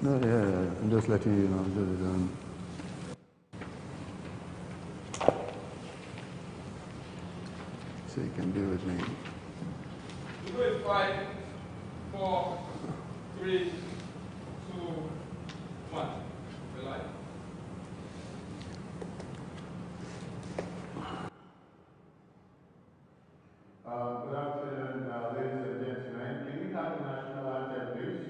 No, yeah, I'm just letting you know. So you can be with me. You do it 5, 4, 3, 2, 1. We're live. Good afternoon, ladies and gentlemen. Can we have the national anthem, please?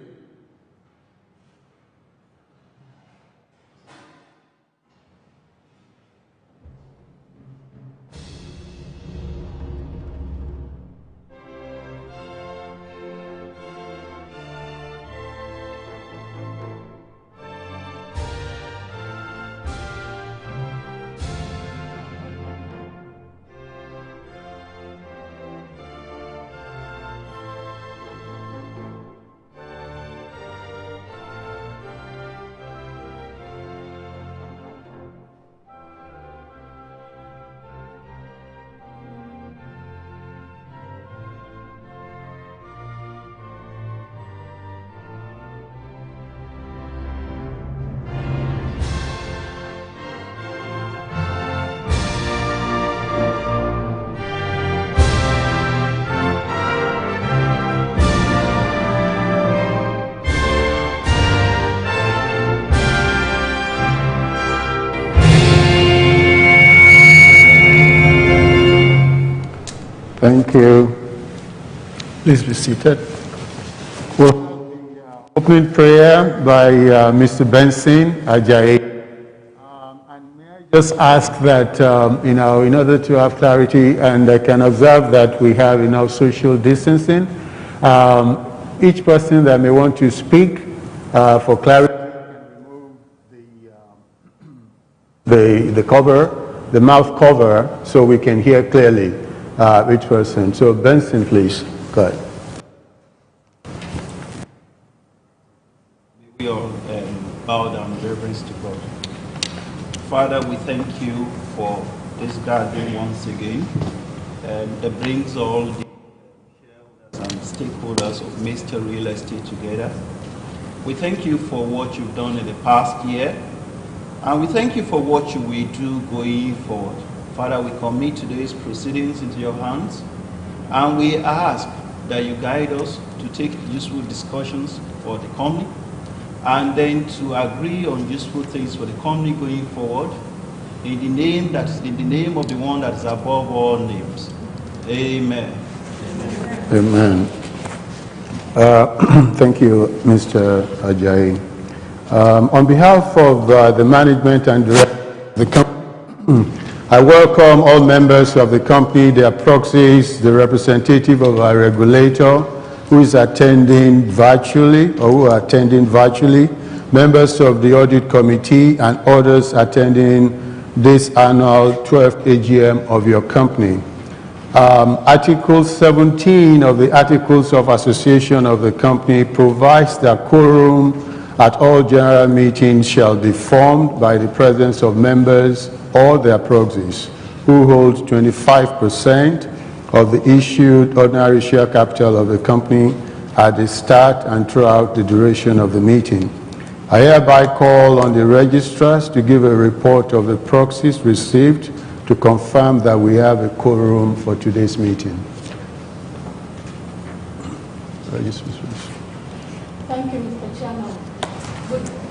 Thank you. Please be seated. We'll have the opening prayer by Mr. Benson Ajayi. And may I just ask that, in order to have clarity, and I can observe that we have enough social distancing, each person that may want to speak for clarity can remove the cover, the mouth cover, so we can hear clearly. Each person. So Benson, please, go ahead. We all bow down in reverence to God. Father, we thank you for this gathering once again. That brings all the shareholders and stakeholders of Mixta Real Estate together. We thank you for what you've done in the past year, and we thank you for what you will do going forward. Father, we commit today's proceedings into your hands, and we ask that you guide us to take useful discussions for the company, and then to agree on useful things for the company going forward, in the name of the one that is above all names. Amen. Amen. Thank you, Mr. Ajayi. On behalf of the management and the company, I welcome all members of the company, their proxies, the representative of our regulator who is attending virtually or who are attending virtually, members of the audit committee and others attending this annual 12th AGM of your company. Article 17 of the Articles of Association of the company provides that quorum at all general meetings shall be formed by the presence of members or their proxies who hold 25% of the issued ordinary share capital of the company at the start and throughout the duration of the meeting. I hereby call on the registrars to give a report of the proxies received to confirm that we have a quorum for today's meeting. Thank you, Mr. Chairman.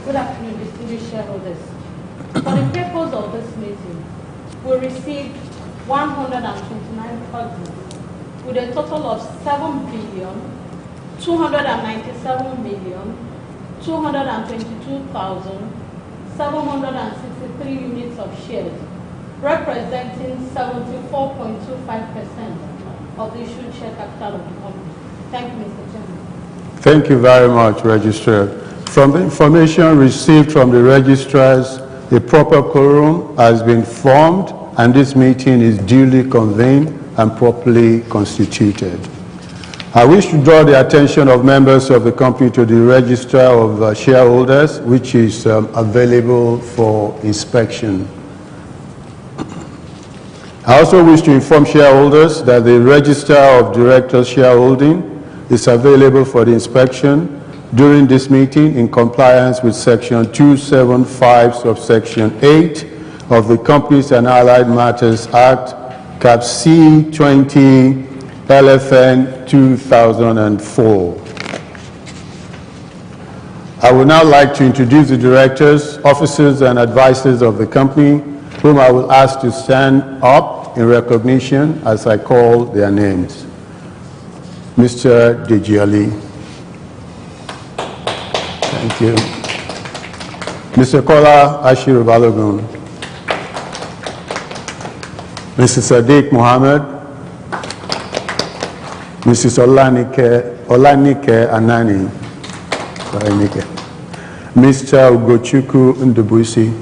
Good afternoon, distinguished shareholders. For the purpose of this meeting, we received 129 proxies with a total of 7,297,222,763 units of shares, representing 74.25% of the issued share capital of the company. Thank you, Mr. Chairman. Thank you very much, Registrar. From the information received from the registrars, a proper quorum has been formed and this meeting is duly convened and properly constituted. I wish to draw the attention of members of the company to the register of shareholders, which is available for inspection. I also wish to inform shareholders that the register of directors shareholding is available for the inspection during this meeting in compliance with Section 275, subsection 8 of the Companies and Allied Matters Act, Cap C 20 LFN 2004. I would now like to introduce the directors, officers, and advisors of the company, whom I will ask to stand up in recognition as I call their names. Mr. Dejiali. Thank you. Mr. Kola Ashiru Balogun. Mr. Sadiq Mohammed. Mrs. Olanike Anani. Mr. Ugochukwu Ndubuisi.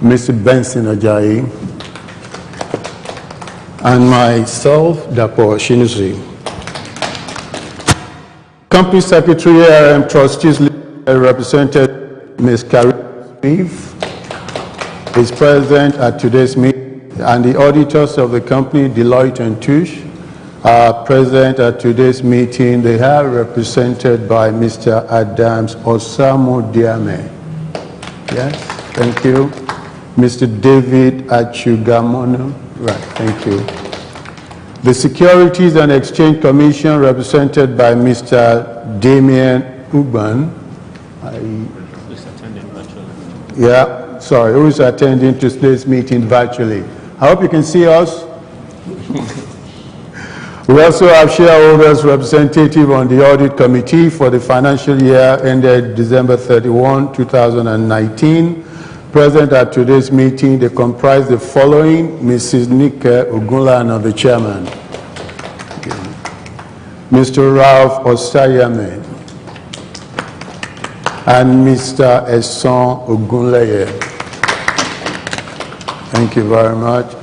Mr. Benson Ajayi. And myself, Dapo Shinusi. Company Secretary and Trustees represented Ms. Carrie Smith is present at today's meeting, and the auditors of the company, Deloitte and Touche, are present at today's meeting. They are represented by Mr. Adams Osamo Diame. Yes, thank you. Mr. David Achugamono. Right, thank you. The Securities and Exchange Commission, represented by Mr. Damien Uban. Who's attending virtually? Yeah, sorry, who is attending today's meeting virtually. I hope you can see us. We also have shareholders representative on the audit committee for the financial year ended December 31, 2019. Present at today's meeting, they comprise the following: Mrs. Nike Ogunlana, the chairman, Mr. Ralph Osayame, and Mr. Esson Ogunleye. Thank you very much.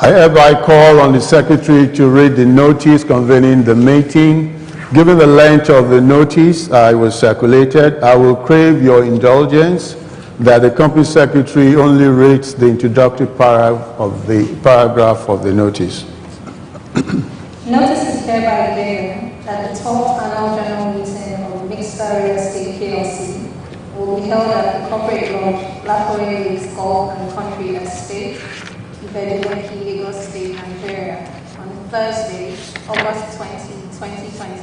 I hereby call on the secretary to read the notice convening the meeting. Given the length of the notice I was circulated, I will crave your indulgence that the company secretary only reads the introductory paragraph of the notice. Notice is hereby given that the 12th annual general meeting of Mixta Real Estate PLC will be held at the corporate lodge, Lakore Lakes Golf and Country Estate, Ibeduweki, Lagos State, Nigeria, on Thursday, August 20, 2020,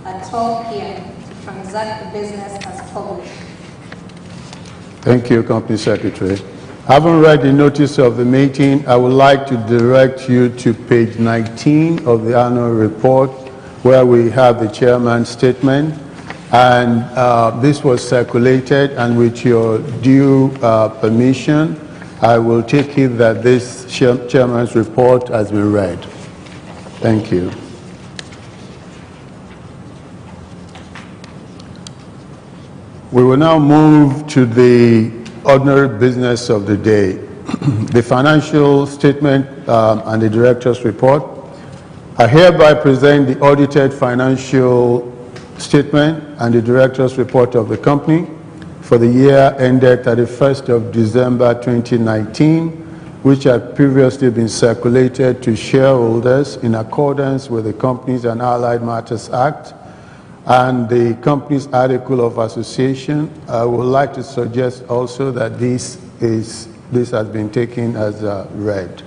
at 12 p.m. to transact the business as published. Thank you, Company Secretary. Having read the notice of the meeting, I would like to direct you to page 19 of the annual report, where we have the chairman's statement. And this was circulated, and with your due permission, I will take it that this chairman's report has been read. Thank you. We will now move to the ordinary business of the day. The financial statement and the director's report. I hereby present the audited financial statement and the director's report of the company for the year ended 31st of December 2019, which had previously been circulated to shareholders in accordance with the Companies and Allied Matters Act and the company's article of association. I would like to suggest also that this has been taken as read.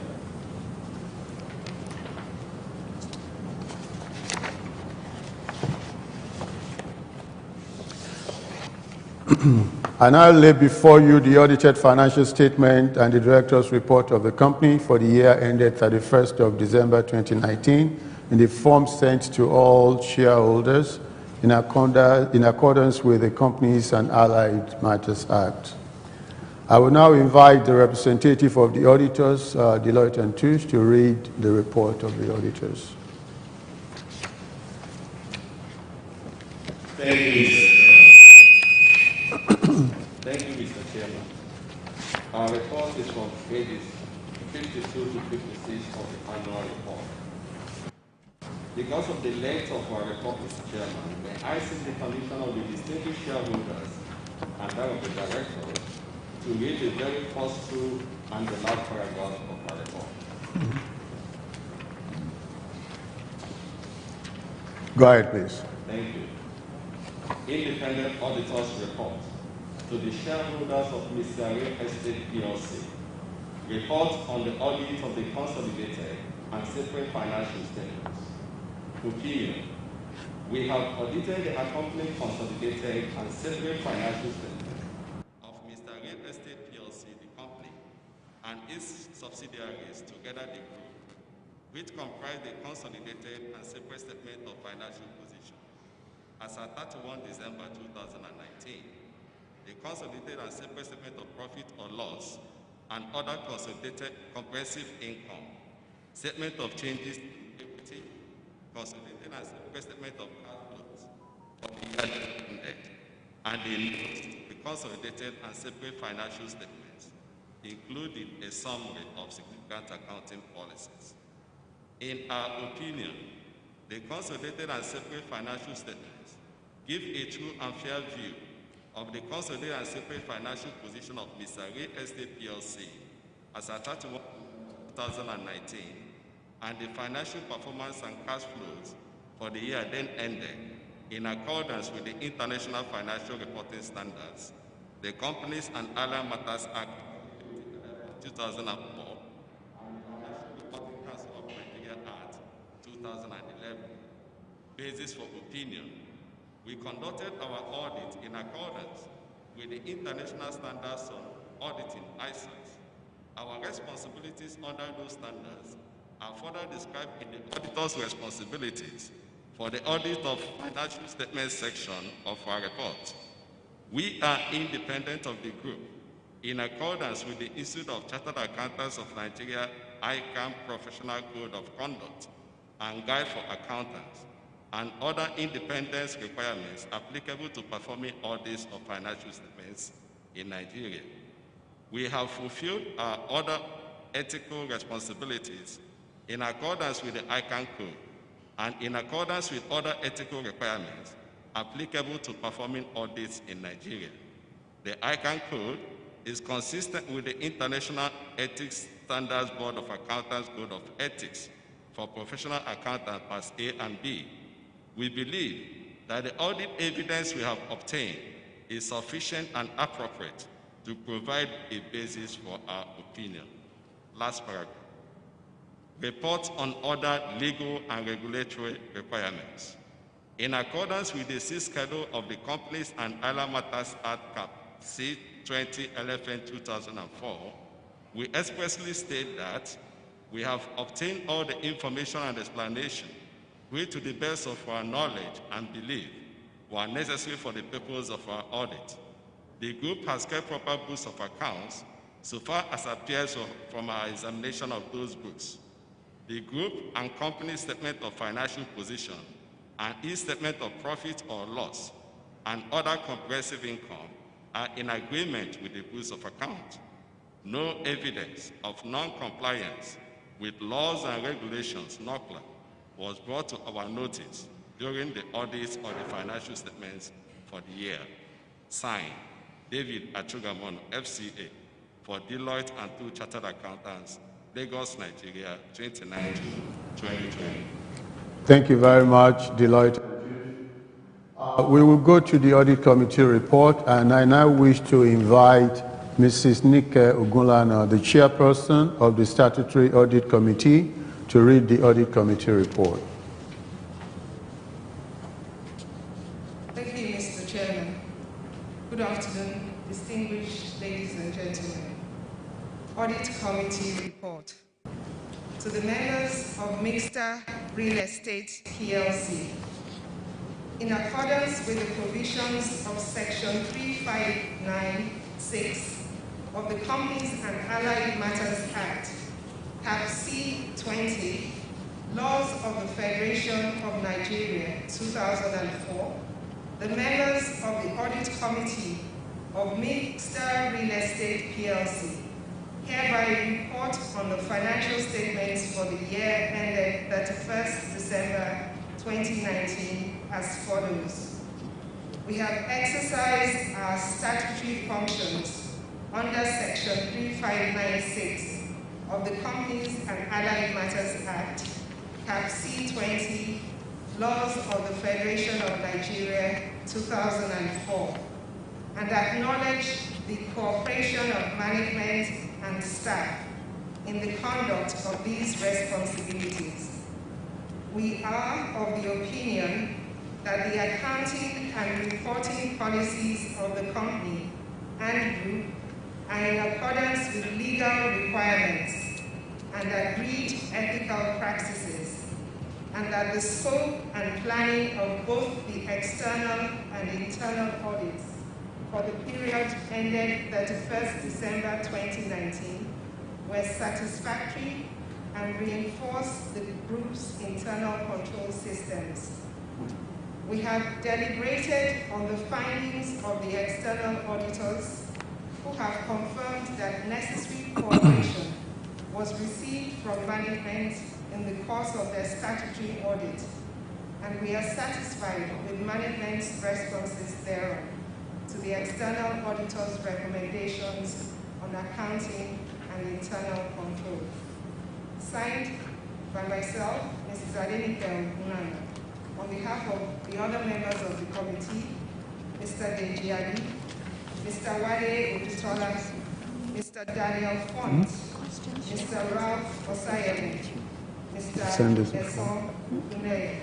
I now lay before you the audited financial statement and the director's report of the company for the year ended 31st of December 2019 in the form sent to all shareholders in accordance with the Companies and Allied Matters Act. I will now invite the representative of the auditors, Deloitte and Touche, to read the report of the auditors. Thank you. Thank you, Mr. Chairman. Our report is from pages 52 to 56 of the annual report. Because of the length of our report, Mr. Chairman, may I seek the permission of the distinguished shareholders and that of the directors to read the very first two and the last paragraph of our report. Go ahead, please. Thank you. independent auditor's report to the shareholders of Mixta Estate PLC. Report on the audit of the consolidated and separate financial statements. Opinion. We have audited the accompanying consolidated and separate financial statements of Mixta Estate PLC, the company, and its subsidiaries, together the group, which comprise the consolidated and separate statement of financial position. As at 31 December 2019, the consolidated and separate statement of profit or loss and other consolidated comprehensive income, statement of changes in equity, consolidated and separate statement of cash flows of the year ended, and the consolidated and separate financial statements, including a summary of significant accounting policies. In our opinion, the consolidated and separate financial statements give a true and fair view of the consolidated and separate financial position of Mixta Estate PLC as at 31 2019, and the financial performance and cash flows for the year then ended in accordance with the International Financial Reporting Standards, the Companies and Allied Matters Act 2004, and the Financial Reporting Council of Nigeria Act 2011. Basis for opinion. We conducted our audit in accordance with the International Standards on Auditing, ISAs. Our responsibilities under those standards are further described in the auditor's responsibilities for the audit of financial statements section of our report. We are independent of the group in accordance with the Institute of Chartered Accountants of Nigeria, ICAM Professional Code of Conduct and Guide for Accountants, and other independence requirements applicable to performing audits of financial statements in Nigeria. We have fulfilled our other ethical responsibilities in accordance with the ICANN Code and in accordance with other ethical requirements applicable to performing audits in Nigeria. The ICANN Code is consistent with the International Ethics Standards Board of Accountants Code of Ethics for Professional Accountants Parts A and B. We believe that the audit evidence we have obtained is sufficient and appropriate to provide a basis for our opinion. Last paragraph. Report on other legal and regulatory requirements. In accordance with the 6th schedule of the Companies and Allied Matters Act Cap C20 LFN 2004, we expressly state that we have obtained all the information and explanation which, to the best of our knowledge and belief, were necessary for the purpose of our audit. The group has kept proper books of accounts so far as appears from our examination of those books. The group and company statement of financial position and its statement of profit or loss and other comprehensive income are in agreement with the books of account. No evidence of non-compliance with laws and regulations, NOCLA, was brought to our notice during the audits of the financial statements for the year. Signed, David Achugamono, FCA, for Deloitte and 2 Chartered Accountants, Lagos, Nigeria, 29 June 2020. Thank you very much, Deloitte. We will go to the audit committee report, and I now wish to invite Mrs. Nike Ogunlana, the chairperson of the Statutory Audit Committee, to read the audit committee report. Thank you, Mr. Chairman. Good afternoon, distinguished ladies and gentlemen. Audit committee report. To the members of Mixta Real Estate PLC, in accordance with the provisions of Section 3596 of the Companies and Allied Matters Act, Cap C20, Laws of the Federation of Nigeria, 2004, the members of the Audit Committee of Mixta Real Estate PLC hereby report on the financial statements for the year ended 31st December 2019 as follows. We have exercised our statutory functions under Section 3596 of the Companies and Allied Matters Act, Cap C20, laws of the Federation of Nigeria 2004, and acknowledge the cooperation of management and staff in the conduct of these responsibilities. We are of the opinion that the accounting and reporting policies of the company and group are in accordance with legal requirements and agreed ethical practices, and that the scope and planning of both the external and internal audits for the period ended 31st December 2019 were satisfactory and reinforced the group's internal control systems. We have deliberated on the findings of the external auditors, who have confirmed that necessary cooperation was received from management in the course of their statutory audit, and we are satisfied with management's responses thereon to the external auditor's recommendations on accounting and internal control. Signed by myself, Mrs. Adenike Ogunana. On behalf of the other members of the committee, Mr. Deji Ali, Mr. Wale Odutola, Mr. Daniel Font, Mr. Ralph Osayemi, Mr. Eson Uneye.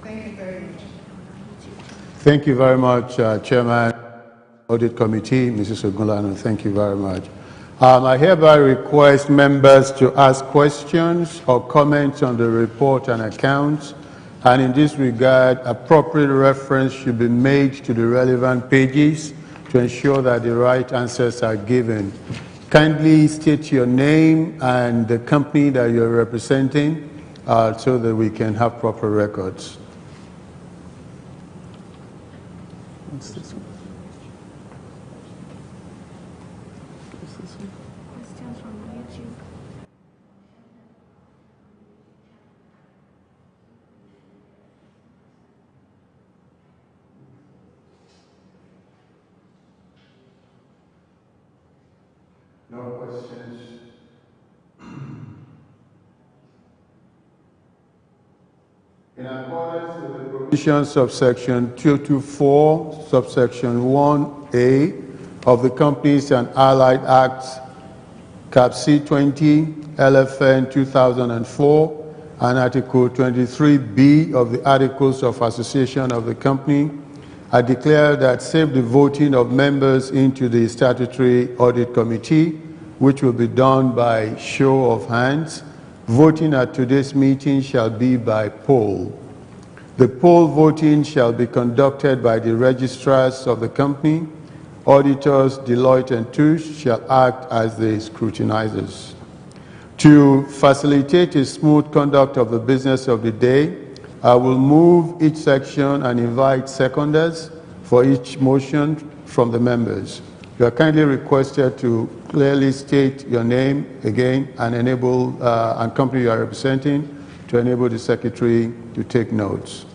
Thank you very much. Thank you very much, Chairman, Audit Committee, Mrs. Ogunlanu. Thank you very much. I hereby request members to ask questions or comments on the report and accounts, and in this regard, appropriate reference should be made to the relevant pages to ensure that the right answers are given. Kindly state your name and the company that you're representing so that we can have proper records. What's this one? Questions from YouTube. No questions. In accordance with the provisions of Section 224, subsection 1A of the Companies and Allied Acts, Cap C20, LFN 2004, and Article 23B of the Articles of Association of the Company, I declare that save the voting of members into the Statutory Audit Committee, which will be done by show of hands, voting at today's meeting shall be by poll. The poll voting shall be conducted by the registrars of the company. Auditors Deloitte and Touche shall act as the scrutinizers. To facilitate a smooth conduct of the business of the day, I will move each section and invite seconders for each motion from the members. You are kindly requested to clearly state your name again and enable and company you are representing to enable the secretary to take notes.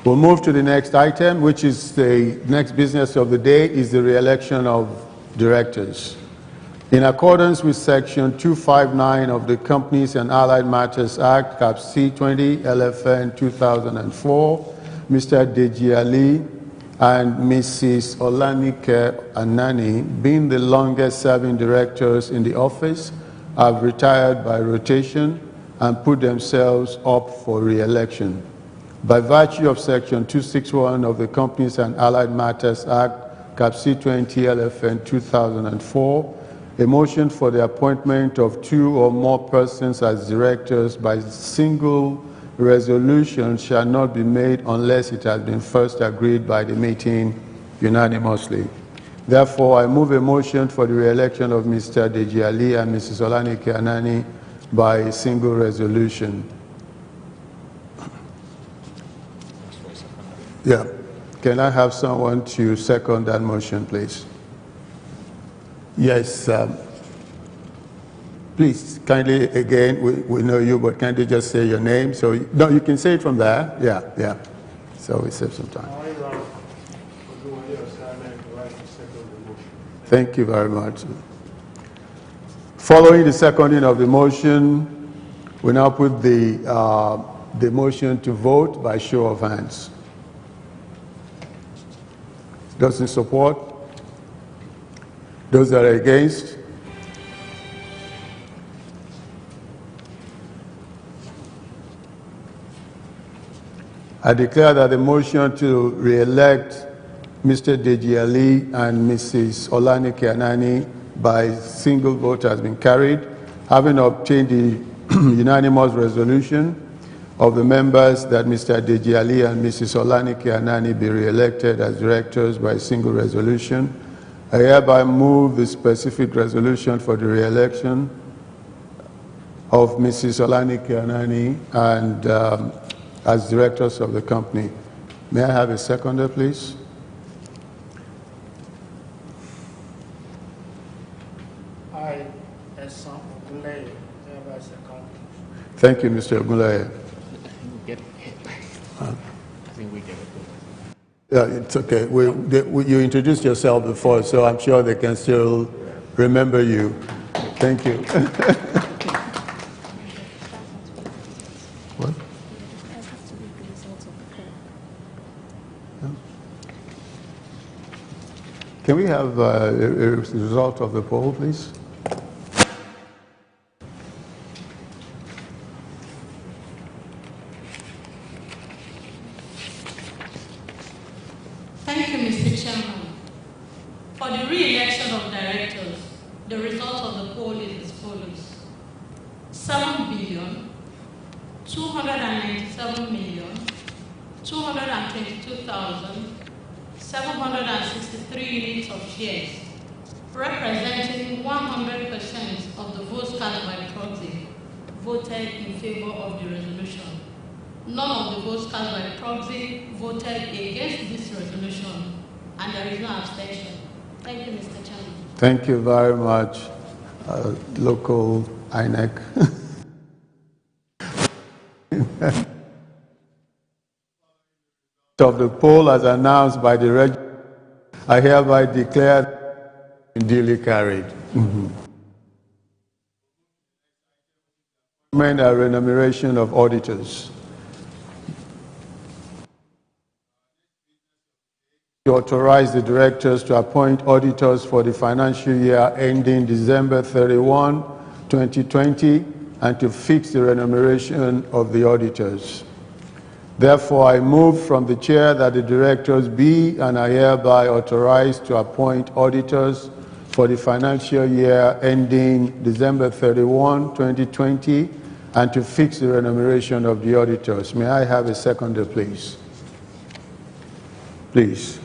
We'll move to the next item, which is the next business of the day, is the re-election of directors. In accordance with Section 259 of the Companies and Allied Matters Act, Cap C20, LFN 2004, Mr. Deji Ali and Mrs. Olanike Anani, being the longest-serving directors in the office, have retired by rotation and put themselves up for re-election. By virtue of Section 261 of the Companies and Allied Matters Act, Cap C20, LFN 2004, a motion for the appointment of 2 or more persons as directors by single resolution shall not be made unless it has been first agreed by the meeting unanimously. Therefore, I move a motion for the re-election of Mr. Deji Ali and Mrs. Olanike Anani by single resolution. Yeah. Can I have someone to second that motion, please? Yes. Please, kindly, again, we know you, but kindly just say your name. So, no, you can say it from there. Yeah. So we save some time. Thank you very much. Following the seconding of the motion, we now put the motion to vote by show of hands. Those in support? Those that are against? I declare that the motion to re-elect Mr. Deji Ali and Mrs. Olanike Anani by single vote has been carried, having obtained the unanimous resolution of the members that Mr. Deji Ali and Mrs. Olanike Anani be re-elected as directors by single resolution. I hereby move the specific resolution for the re-election of Mrs. Olanike Anani and as directors of the company. May I have a seconder, please? I, Esan Ogunleye, hereby second. Thank you, Mr. Ogunleye. I think we get it. Yeah, it's okay. You introduced yourself before, so I'm sure they can still remember you. Thank you. What? Can we have a result of the poll, please? Thank you, Mr. Chairman. For the re-election of directors, the result of the poll is as follows. 7,297,222,763 units of shares, representing 100% of the votes cast by proxy, voted in favor of the resolution. None of the votes cast by proxy voted against this resolution, and there is no abstention. Thank you, Mr. Chairman. Thank you very much, local INEC. Of the poll as announced by the registrar, I hereby declare duly carried. Appointment and remuneration of auditors. To authorize the directors to appoint auditors for the financial year ending December 31, 2020, and to fix the remuneration of the auditors. Therefore, I move from the chair that the directors be and are hereby authorized to appoint auditors for the financial year ending December 31, 2020, and to fix the remuneration of the auditors. May I have a seconder, please? Please.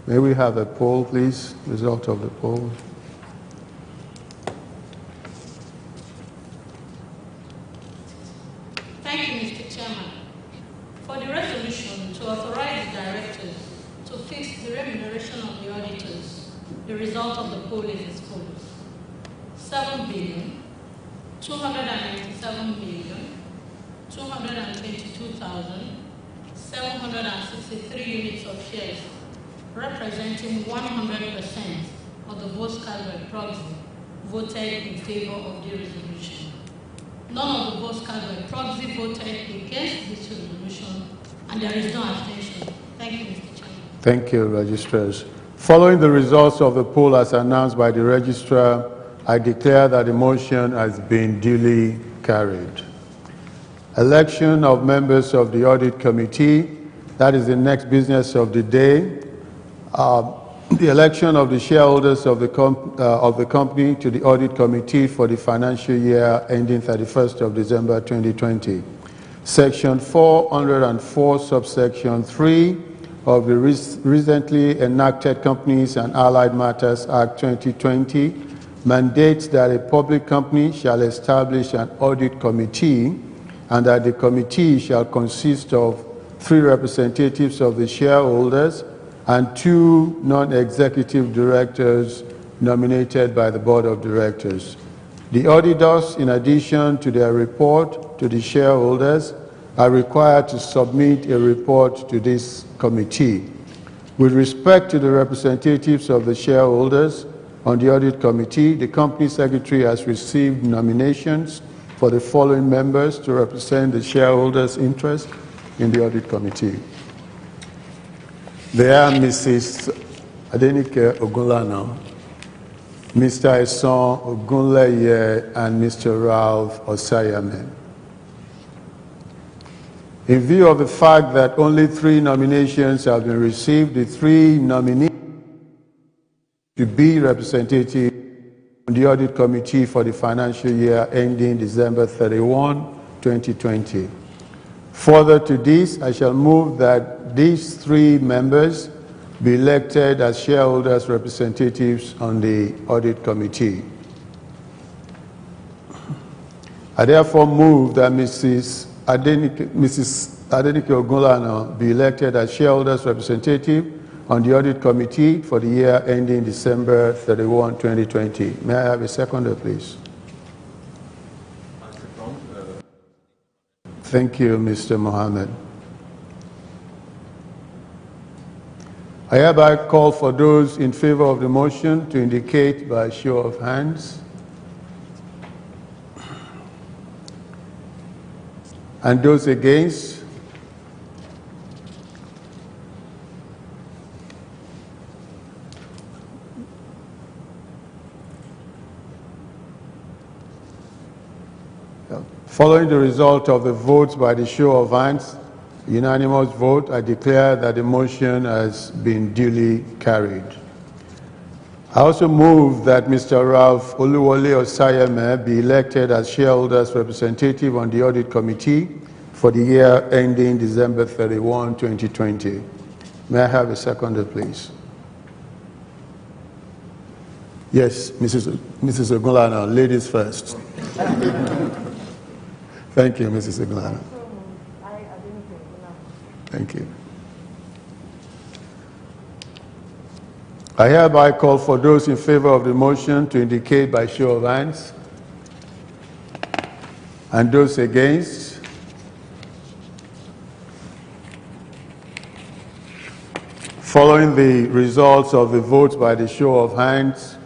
May we have a poll, please? Result of the poll. Thank you, Mr. Chairman. For the resolution to authorize the directors to fix the remuneration of the auditors, the result of the poll is as follows. 7,297,222,763 units of shares, representing 100% of the votes cast by proxy, voted in favor of the resolution. None of the votes cast by proxy voted against this resolution, and there is no abstention. Thank you, Mr. Chairman. Thank you, registrars. Following the results of the poll as announced by the registrar, I declare that the motion has been duly carried. Election of members of the Audit Committee. That is the next business of the day. The election of the shareholders of the company to the Audit Committee for the financial year ending 31st of December 2020. Section 404, subsection 3 of the recently enacted Companies and Allied Matters Act 2020 mandates that a public company shall establish an audit committee and that the committee shall consist of 3 representatives of the shareholders and 2 non-executive directors nominated by the Board of Directors. The auditors, in addition to their report to the shareholders, are required to submit a report to this committee. With respect to the representatives of the shareholders on the audit committee, the company secretary has received nominations for the following members to represent the shareholders' interest in the audit committee. They are Mrs. Adenike Ogunlana, Mr. Eson Ogunleye, and Mr. Ralph Osayame. In view of the fact that only 3 nominations have been received, the 3 nominees to be representative on the audit committee for the financial year ending December 31, 2020. Further to this, I shall move that these 3 members be elected as shareholders' representatives on the audit committee. I therefore move that Mrs. Adenike Ogunlana be elected as shareholders' representative on the audit committee for the year ending December 31, 2020. May I have a seconder, please? Thank you, Mr. Mohammed. I hereby call for those in favor of the motion to indicate by show of hands. And those against? Following the result of the votes by the show of hands, unanimous vote, I declare that the motion has been duly carried. I also move that Mr. Ralph Oluwole Osayeme be elected as shareholders' representative on the audit committee for the year ending December 31, 2020. May I have a seconder, please? Yes, Mrs. Ogunlana, ladies first. Thank you, Mrs. Ogunlana. Thank you. I hereby call for those in favor of the motion to indicate by show of hands. And those against? Following the results of the votes by the show of hands,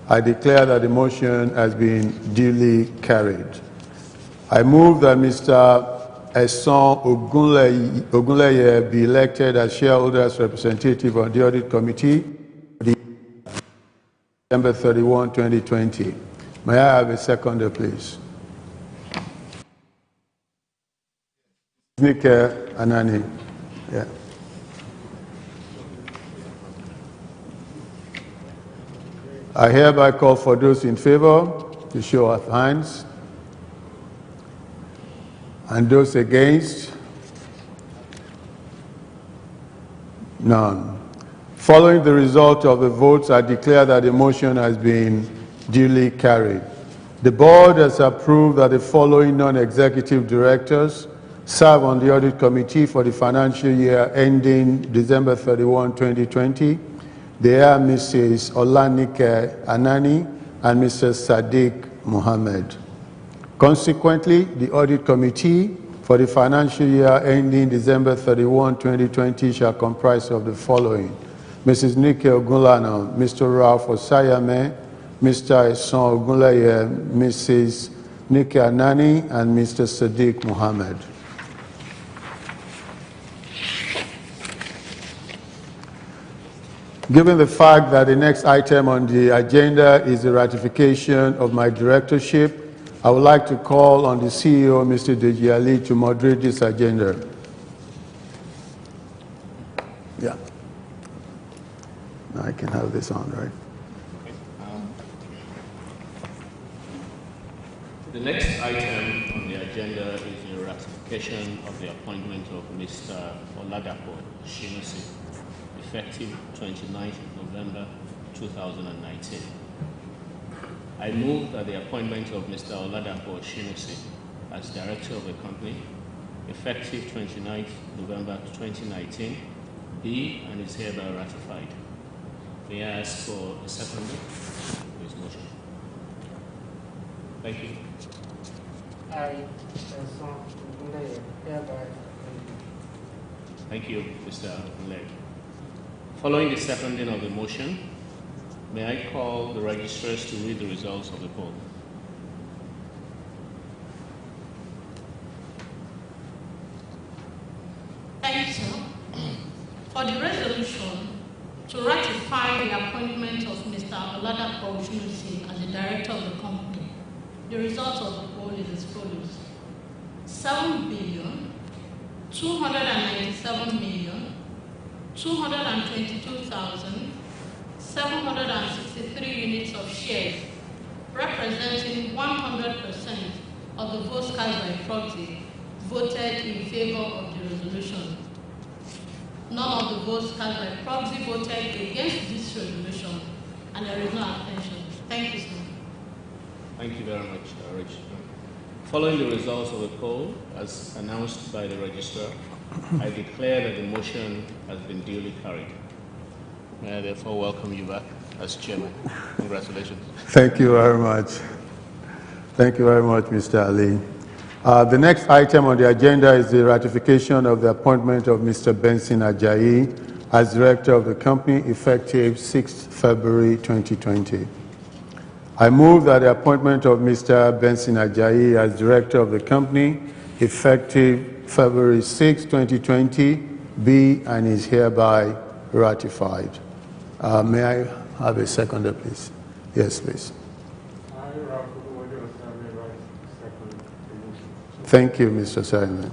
I declare that the motion has been duly carried. I move that Mr. Eson Ogunleye be elected as shareholders' representative on the audit committee for the December 31, 2020. May I have a seconder, please? Nike Anani. Yeah. I hereby call for those in favor to show of hands. And those against? None. Following the result of the votes, I declare that the motion has been duly carried. The board has approved that the following non-executive directors serve on the audit committee for the financial year ending December 31, 2020. They are Mrs. Olanike Anani and Mr. Sadiq Mohammed. Consequently, the audit committee for the financial year ending December 31, 2020 shall comprise of the following: Mrs. Nike Ogunlana, Mr. Ralph Osayame, Mr. Eson Ogunleye, Mrs. Nike Anani, and Mr. Sadiq Mohammed. Given the fact that the next item on the agenda is the ratification of my directorship, I would like to call on the CEO, Mr. Deji Ali, to moderate this agenda. Yeah. Now I can have this on, right? The next item on the agenda is the ratification of the appointment of Mr. Oladapo Shinusi, effective 29th of November 2019. I move that the appointment of Mr. Oladapo Shinusi as director of the company, effective 29th November 2019, be and is hereby ratified. May I ask for a seconder for this motion? Thank you. I, Eson Ogunleye hereby Thank you, Mr. Leg. Following the seconding of the motion, may I call the registrars to read the results of the poll? Thank you, sir. For the resolution to ratify the appointment of Mr. Oladapo Ojunusi as the director of the company, the result of the poll is as follows: 7,297,222,763 units of shares, representing 100% of the votes cast by proxy, voted in favor of the resolution. None of the votes cast by proxy voted against this resolution, and there is no abstention. Thank you, sir. Thank you very much, Registrar. Following the results of the poll, as announced by the registrar, I declare that the motion has been duly carried. May I therefore welcome you back as chairman. Congratulations. Thank you very much. Thank you very much, Mr. Ali. The next item on the agenda is the ratification of the appointment of Mr. Benson Ajayi as director of the company effective 6th February 2020. I move that the appointment of Mr. Benson Ajayi as director of the company effective February 6, 2020 be and is hereby ratified. May I have a seconder, please? Yes, please. Thank you, Mr. Simon.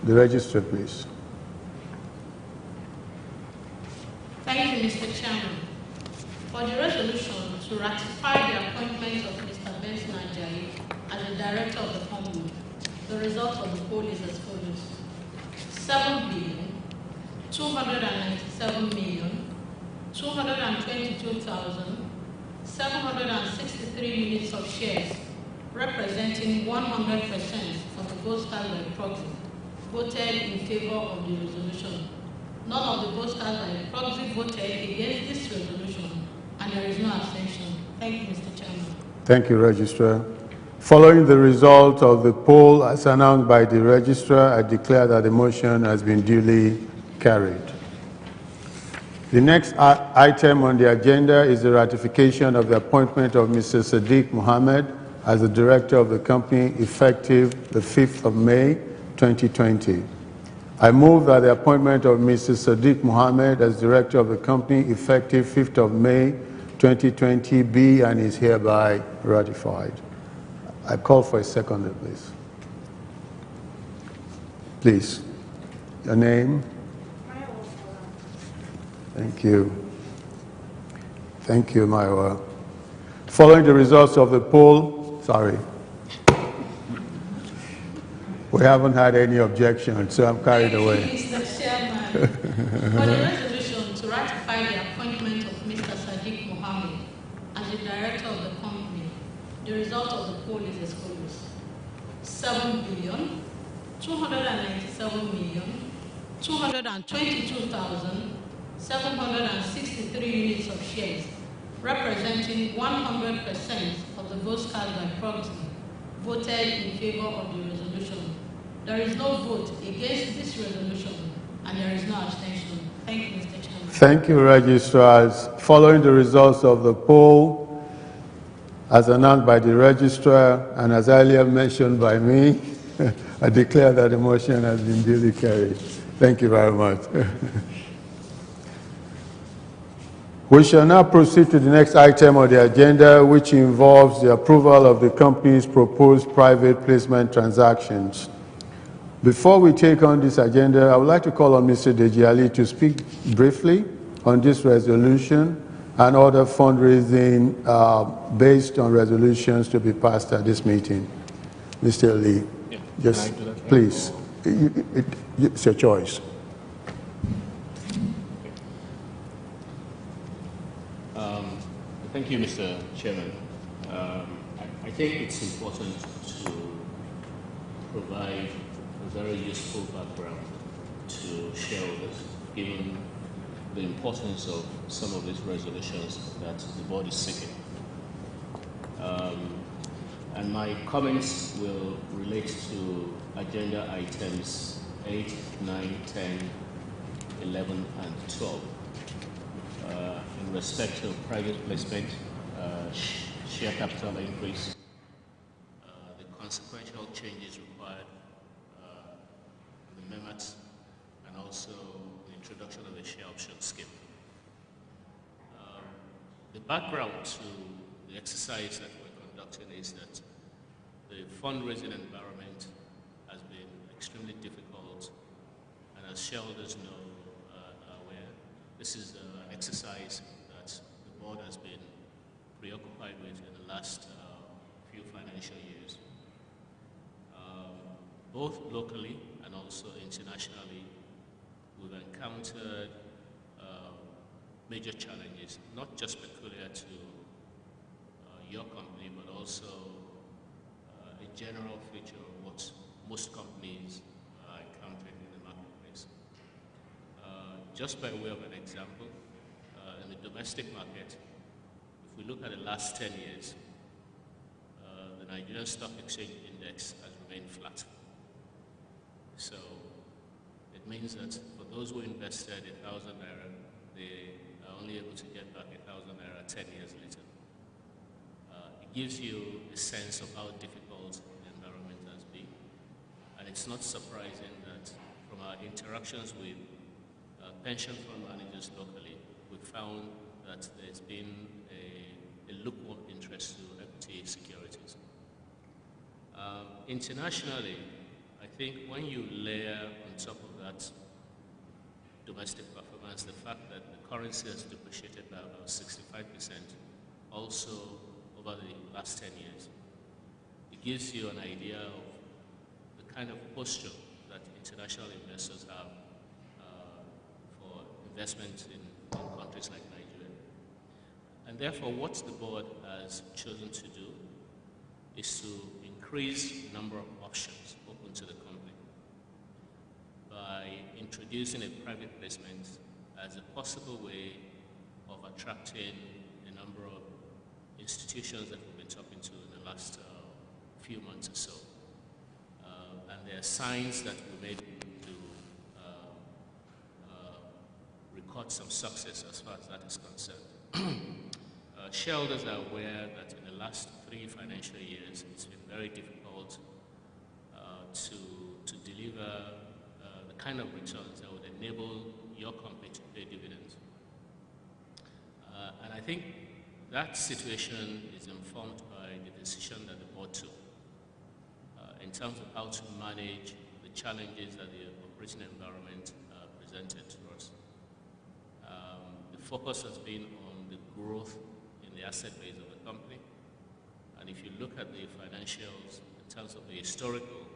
The register, please. Thank you, Mr. Chairman. For the resolution to ratify the appointment of Mr. Benson Ajayi as the director of the company, the result of the poll is as follows: 7,297,222,763 units of shares, representing 100% of the votes cast by proxy, voted in favor of the resolution. None of the votes cast by proxy voted against this resolution, and there is no abstention. Thank you, Mr. Chairman. Thank you, Registrar. Following the result of the poll as announced by the registrar, I declare that the motion has been duly carried. The next item on the agenda is the ratification of the appointment of Mr. Sadiq Mohammed as the director of the company effective the 5th of May, 2020. I move that the appointment of Mr. Sadiq Mohammed as director of the company effective 5th of May, 2020 be and is hereby ratified. I call for a seconder, please. Please. Your name? Thank you. Thank you, Maiwa. Following the results of the poll, sorry. We haven't had any objection, so I'm carried away. Thank you, Mr. Chairman. For the resolution to ratify the appointment of Mr. Sadiq Mohammed as the director of the company, the result of the poll is as follows: 7,297,222,763 units of shares, representing 100% of the votes cast by proxy, voted in favor of the resolution. There is no vote against this resolution, and there is no abstention. Thank you, Mr. Chairman. Thank you, registrars. Following the results of the poll, as announced by the registrar and as earlier mentioned by me, I declare that the motion has been duly carried. Thank you very much. We shall now proceed to the next item on the agenda, which involves the approval of the company's proposed private placement transactions. Before we take on this agenda, I would like to call on Mr. Deji Ali to speak briefly on this resolution and other fundraising based on resolutions to be passed at this meeting. Mr. Ali, just please, it's your choice. Thank you, Mr. Chairman. I think it's important to provide a very useful background to shareholders, given the importance of some of these resolutions that the board is seeking. and my comments will relate to agenda items 8, 9, 10, 11, and 12. In respect of private placement, share capital increase, the consequential changes required in the MEMAT, and also the introduction of the share option scheme. The background to the exercise that we're conducting is that the fundraising environment has been extremely difficult, and as shareholders know, are aware, this is an exercise that the board has been preoccupied with in the last few financial years. Both locally and also internationally, we've encountered major challenges, not just peculiar to your company, but also a general feature of what most companies are encountering in the marketplace. Just by way of an example, in the domestic market, if we look at the last 10 years, the Nigerian Stock Exchange Index has remained flat. So it means that for those who invested 1,000 naira, they are only able to get back 1,000 naira 10 years later. It gives you a sense of how difficult the environment has been. And it's not surprising that from our interactions with pension fund managers locally, we found that there's been a lukewarm interest to equity securities. Internationally, I think when you layer on top of that domestic performance, the fact that the currency has depreciated by about 65% also over the last 10 years, it gives you an idea of the kind of posture that international investors have for investment in countries like Nigeria. And therefore, what the board has chosen to do is to increase the number of options open to the company by introducing a private placement as a possible way of attracting a number of institutions that we've been talking to in the last few months or so. And there are signs that we made to record some success as far as that is concerned. Shareholders are aware that in the last 3 financial years, it's been very difficult to deliver the kind of returns that would enable your company to pay dividends. And I think that situation is informed by the decision that the board took in terms of how to manage the challenges that the operating environment presented to us. The focus has been on the growth in the asset base of the company. And if you look at the financials in terms of the historical,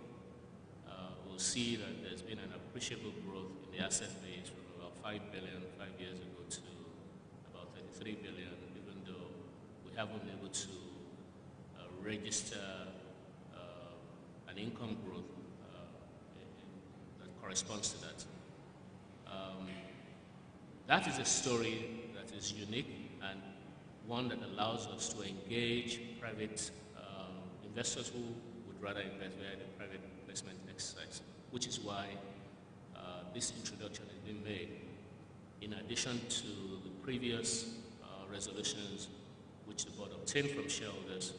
we'll see that there's been an appreciable growth in the asset base from about 5 billion 5 years ago to about 33 billion, even though we haven't been able to register an income growth that corresponds to that. That is a story that is unique and one that allows us to engage private investors who would rather invest via the private placement exercise, which is why this introduction has been made, in addition to the previous resolutions which the board obtained from shareholders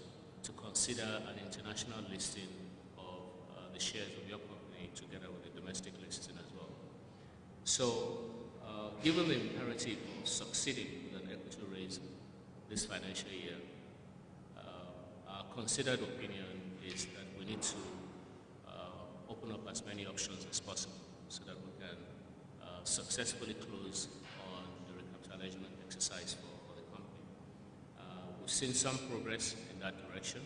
to consider an international listing of the shares of your company together with the domestic listing as well. So, given the imperative of succeeding with an equity raise this financial year, our considered opinion is that we need to open up as many options as possible so that we can successfully close on the recapitalization exercise for the company. We've seen some progress in that direction.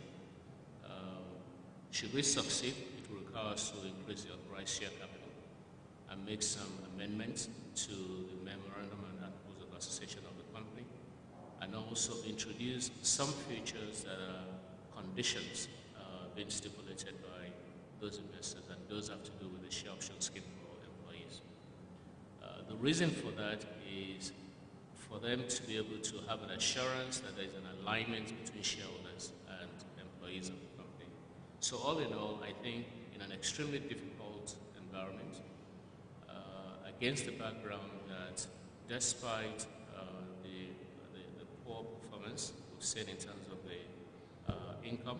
Should we succeed, it will require us to increase the authorized share capital and make some amendments to the memorandum and articles of association of the company, and also introduce some features that are conditions being stipulated by those investors, and those have to do with the share option scheme for employees. The reason for that is for them to be able to have an assurance that there is an alignment between shareholders and employees of the company. So all in all, I think in an extremely difficult environment, against the background that despite the poor performance we've seen in terms of the income,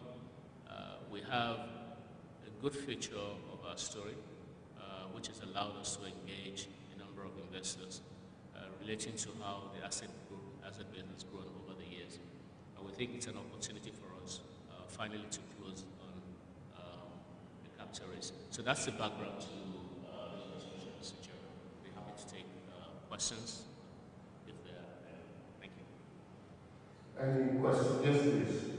we have a good feature of our story, which has allowed us to engage a number of investors relating to how the asset base has grown over the years. And we think it's an opportunity for us finally to close on the capital raise. So that's the background to the resolution, Mr. Chair. We're happy to take questions if there are any. Thank you. Any questions? Yes, please.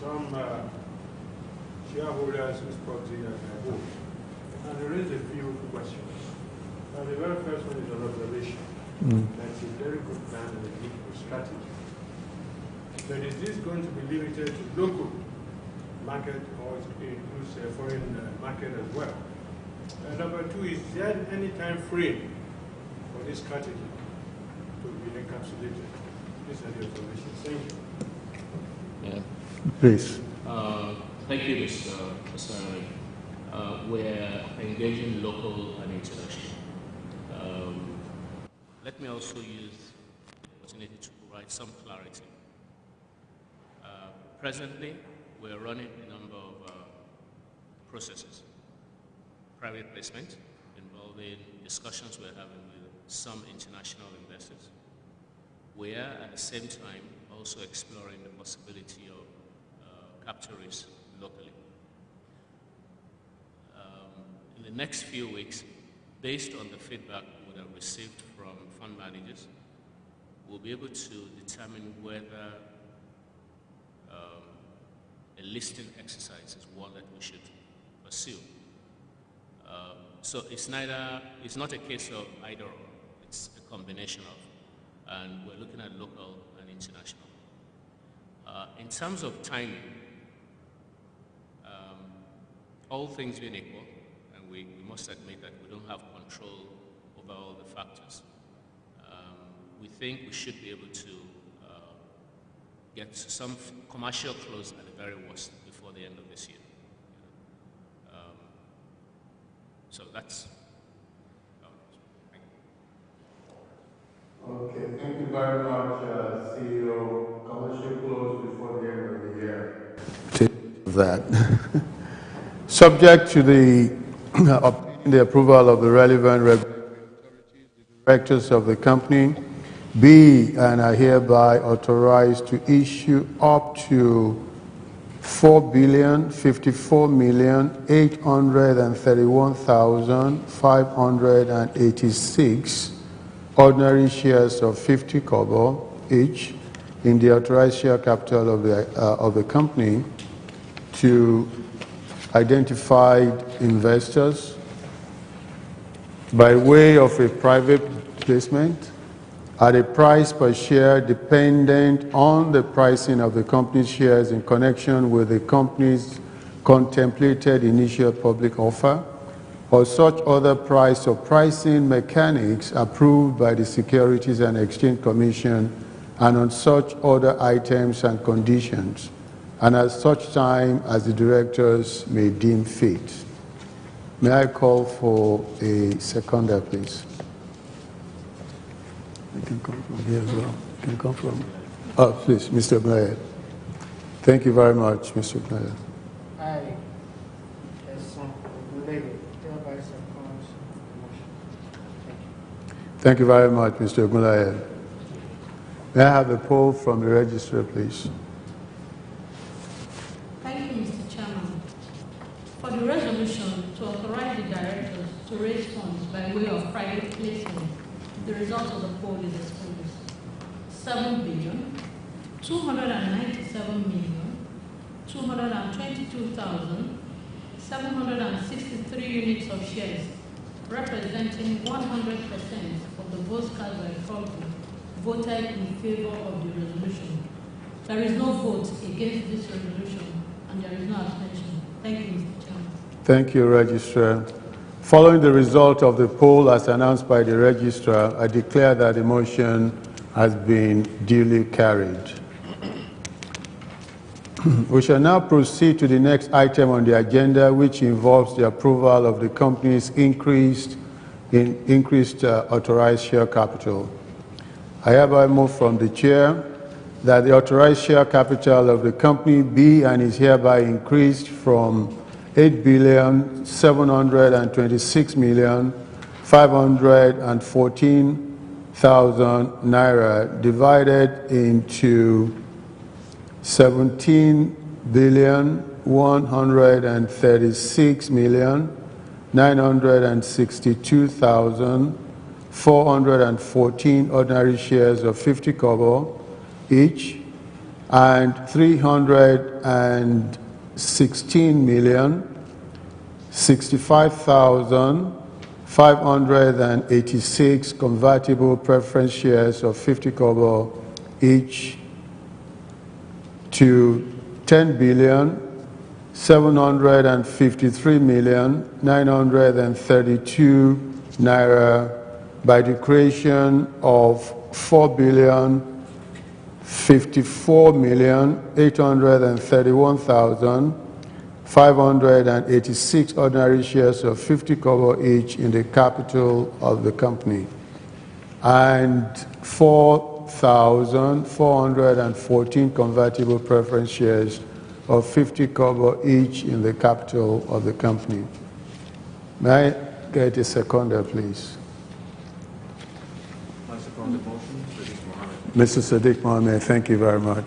Some shareholders whose property are moved, and there is a few questions. The very first one is an observation. That's a very good plan and a good strategy. But is this going to be limited to local market, or it includes a foreign market as well? Number two, is there any time frame for this strategy to be encapsulated? These are the observations. Thank you. Yeah. Please. Thank you, Mr. Henry. We're engaging local and international. Let me also use the opportunity to provide some clarity. Presently, we're running a number of processes. Private placement involving discussions we're having with some international investors. We are at the same time also exploring the possibility of capital raise locally. In the next few weeks, based on the feedback we would have received from fund managers, we'll be able to determine whether a listing exercise is one that we should pursue. So it's not a case of either or, it's a combination of, and we're looking at local and international. In terms of timing, all things being equal, and we must admit that we don't have control over all the factors, we think we should be able to get some commercial close at the very worst before the end of this year. So that's. Okay, thank you very much, CEO. Commercial close before the end of the year. That. Subject to the approval of the relevant regulatory authorities, the directors of the company be and are hereby authorized to issue up to 4,054,831,586 ordinary shares of 50 kobo each in the authorized share capital of the company to identified investors by way of a private placement at a price per share dependent on the pricing of the company's shares in connection with the company's contemplated initial public offer, or such other price or pricing mechanics approved by the Securities and Exchange Commission, and on such other items and conditions, and at such time as the directors may deem fit. May I call for a seconder, please? You can come from here as well. You can come from. Oh, please, Mr. Blair. Thank you very much, Mr. Blair. I, as some labor, hereby second motion. Thank you very much, Mr. Blair. May I have a poll from the registrar, please? Thank you, Mr. Chairman. For the resolution to authorize the directors to raise funds by way of private placement, the result of the poll is as follows: 7,297,222,763 units of shares, representing 100% of the votes cast by proxy, voted in favor of the resolution. There is no vote against this resolution, and there is no abstention. Thank you, Mr. Chairman. Thank you, Registrar. Following the result of the poll as announced by the Registrar, I declare that the motion has been duly carried. We shall now proceed to the next item on the agenda, which involves the approval of the company's increased authorized share capital. I hereby move from the chair that the authorized share capital of the company be and is hereby increased from 8,726,514,000 naira divided into 17,136,962,414 ordinary shares of 50 kobo each, and 316,065,586 convertible preference shares of 50 kobo each, to 10,753,932 naira by the creation of 4,054,831,586 ordinary shares of 50 kobo each in the capital of the company, and 4,414 convertible preference shares of 50 kobo each in the capital of the company. May I get a seconder, please? I second the motion, Sadiq Mohammed. Mr. Sadiq Mohammed, thank you very much.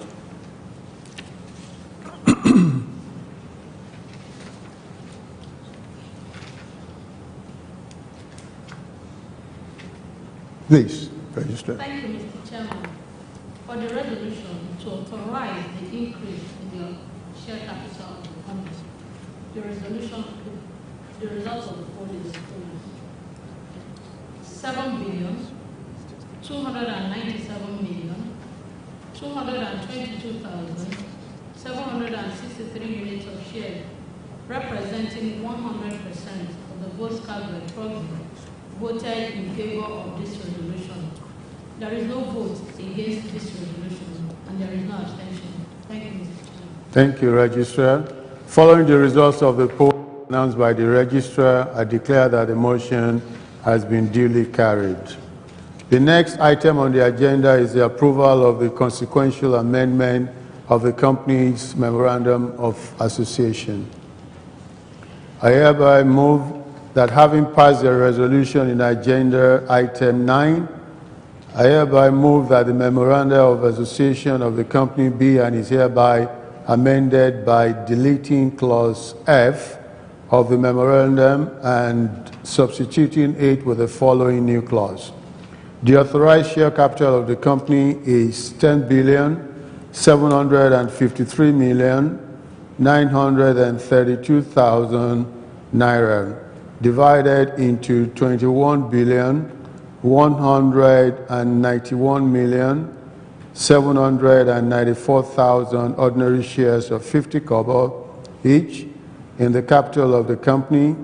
Please, register. Thank you, Mr. Chairman. For the resolution to authorize the increase in the share capital of the company, the resolution, the results of the poll is as follows: 7,297,222,763 units of shares, representing 100% of the votes cast by proxy, voted in favor of this resolution. There is no vote against this resolution, and there is no abstention. Thank you, Mr. Chairman. Thank you, Registrar. Following the results of the poll announced by the Registrar, I declare that the motion has been duly carried. The next item on the agenda is the approval of the consequential amendment of the company's Memorandum of Association. I hereby move that, having passed the resolution in agenda item 9, I hereby move that the Memorandum of Association of the company be and is hereby amended by deleting clause F of the memorandum and substituting it with the following new clause. The authorized share capital of the company is 10,753,932,000 naira, divided into 21,191,794,000 ordinary shares of 50 kobo each in the capital of the company,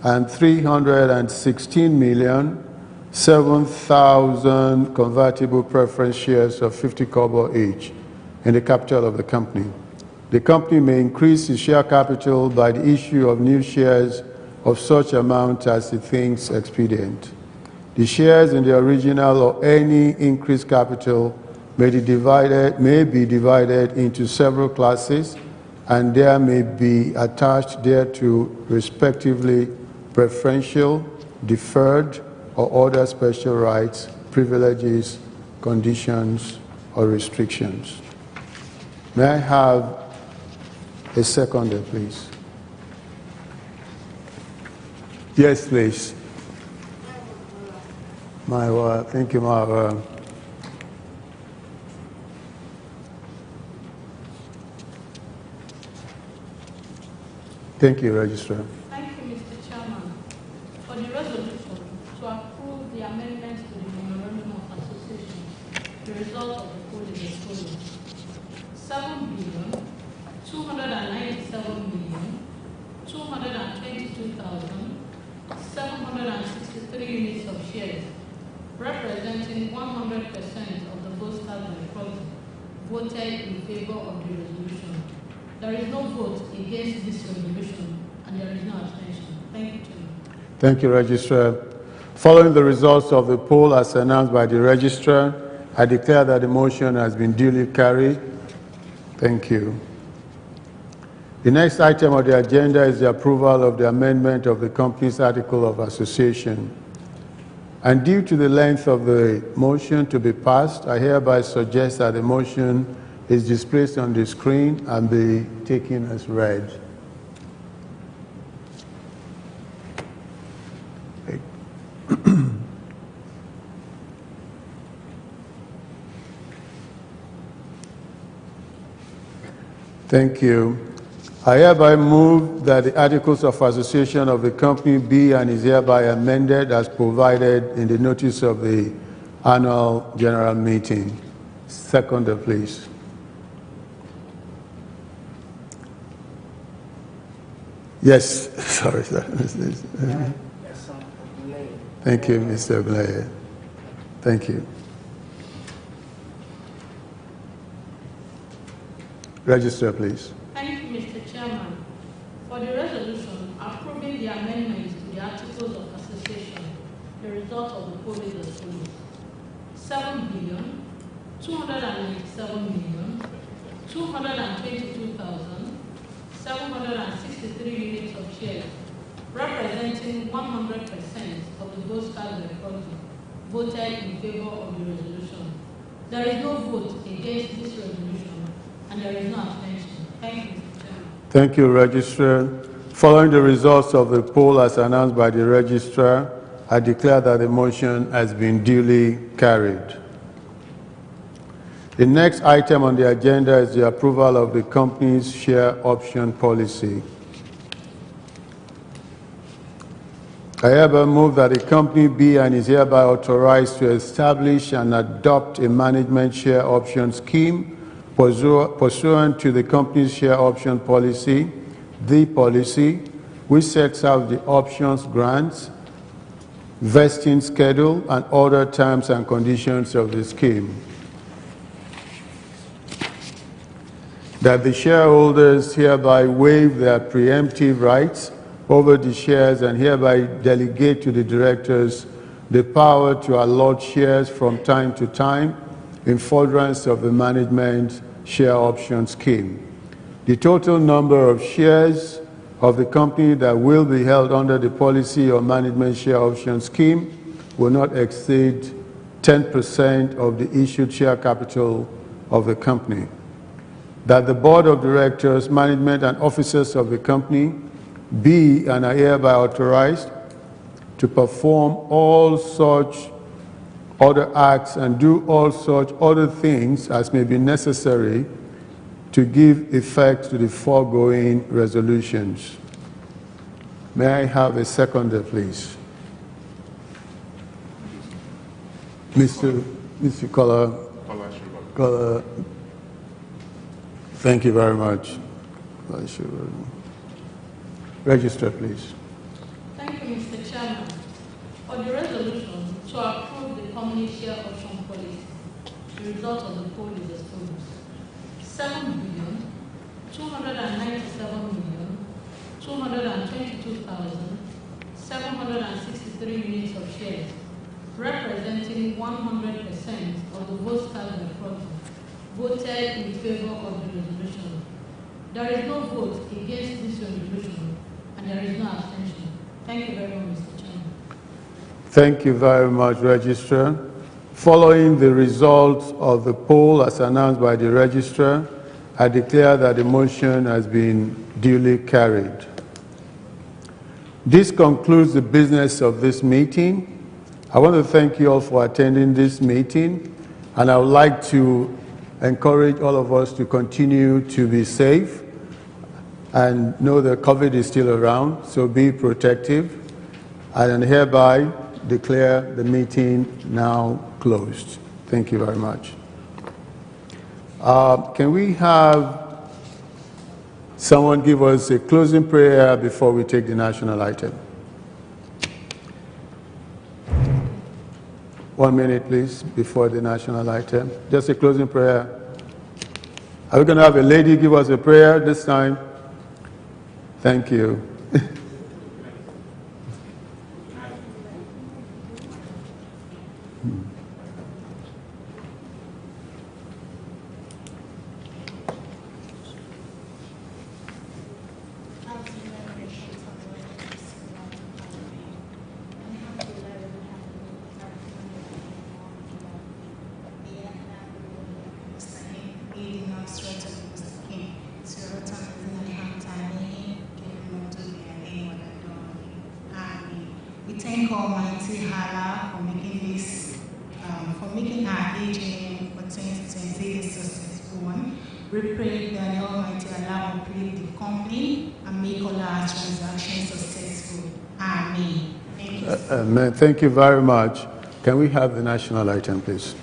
and 316,007,000 convertible preference shares of 50 kobo each in the capital of the company. The company may increase its share capital by the issue of new shares of such amount as it thinks expedient. The shares in the original or any increased capital may be divided into several classes, and there may be attached thereto respectively preferential, deferred, or other special rights, privileges, conditions, or restrictions. May I have a seconder, please? Yes, please. Thank you, Mara. Thank you, Registrar. Thank you, Mr. Chairman. For the resolution to approve the amendments to the Memorandum of Association, the result of the poll is as follows: 7,297,222,763 units of shares, representing 100% of the votes cast by proxy voted in favor of the resolution. There is no vote against this resolution, and there is no abstention. Thank you, Chairman. Thank you, Registrar. Following the results of the poll as announced by the Registrar, I declare that the motion has been duly carried. Thank you. The next item on the agenda is the approval of the amendment of the company's Article of Association. And due to the length of the motion to be passed, I hereby suggest that the motion is displayed on the screen and be taken as read. Thank you. I hereby move that the Articles of Association of the company be and is hereby amended as provided in the notice of the annual general meeting. Seconder, please. Yes, sorry, sir. Thank you, Mr. Blair. Thank you. Register, please. Thank you, Mr. Chairman. For the resolution approving the amendments to the Articles of Association, the result of the poll is as follows: 7,297,222,763 units of shares, representing 100% of the votes cast by proxy, voted in favor of the resolution. There is no vote against this resolution, and there is no abstention. Thank you, Mr. Chairman. Thank you, Registrar. Following the results of the poll as announced by the Registrar, I declare that the motion has been duly carried. The next item on the agenda is the approval of the company's share option policy. I hereby move that the company be and is hereby authorized to establish and adopt a management share option scheme pursuant to the company's share option policy, the policy, which sets out the options grants, vesting schedule, and other terms and conditions of the scheme. That the shareholders hereby waive their preemptive rights over the shares and hereby delegate to the directors the power to allot shares from time to time in furtherance of the management share option scheme. The total number of shares of the company that will be held under the policy or management share option scheme will not exceed 10% of the issued share capital of the company. That the board of directors, management, and officers of the company be and are hereby authorized to perform all such other acts and do all such other things as may be necessary to give effect to the foregoing resolutions. May I have a seconder, please? Mr. Kola. Thank you very much. Register, please. Thank you, Mr. Chairman. For the resolution to approve the company share option policy, the result of the poll is as follows: 7,297,222,763 units of shares, representing 100% of the votes cast by proxy, voted in favor of the resolution. There is no vote against this resolution, and there is no abstention. Thank you very much, Mr. Chairman. Thank you very much, Registrar. Following the results of the poll as announced by the Registrar, I declare that the motion has been duly carried. This concludes the business of this meeting. I want to thank you all for attending this meeting, and I would like to encourage all of us to continue to be safe and know that COVID is still around, so be protective, and hereby declare the meeting now closed. Thank you very much. Can we have someone give us a closing prayer before we take the national item? 1 minute, please, before the national item. Just a closing prayer. Are we going to have a lady give us a prayer this time? Thank you. We thank Almighty Allah for making this, for making our AGM for 2020 a successful one. We pray that the Almighty Allah will please the company and make all our transactions successful. Amen. Thank you. Amen. Thank you very much. Can we have the national item, please?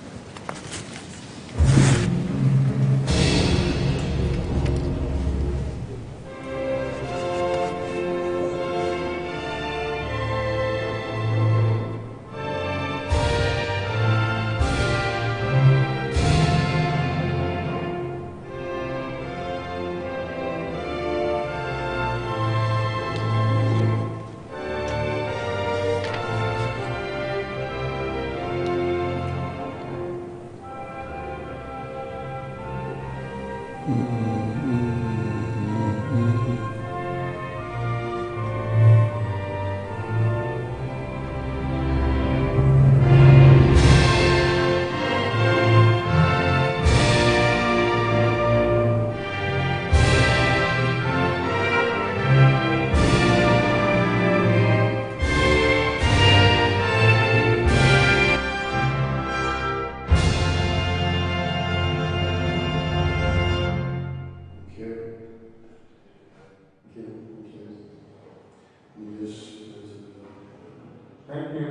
Thank you.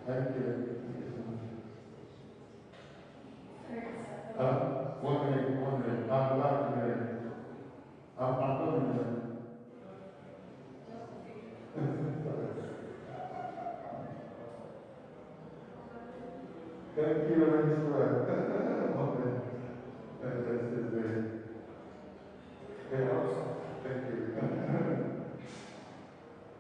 Thank you. 1 minute, 1 minute. I'm back in a minute. I'm coming in a minute. Thank you, Minister.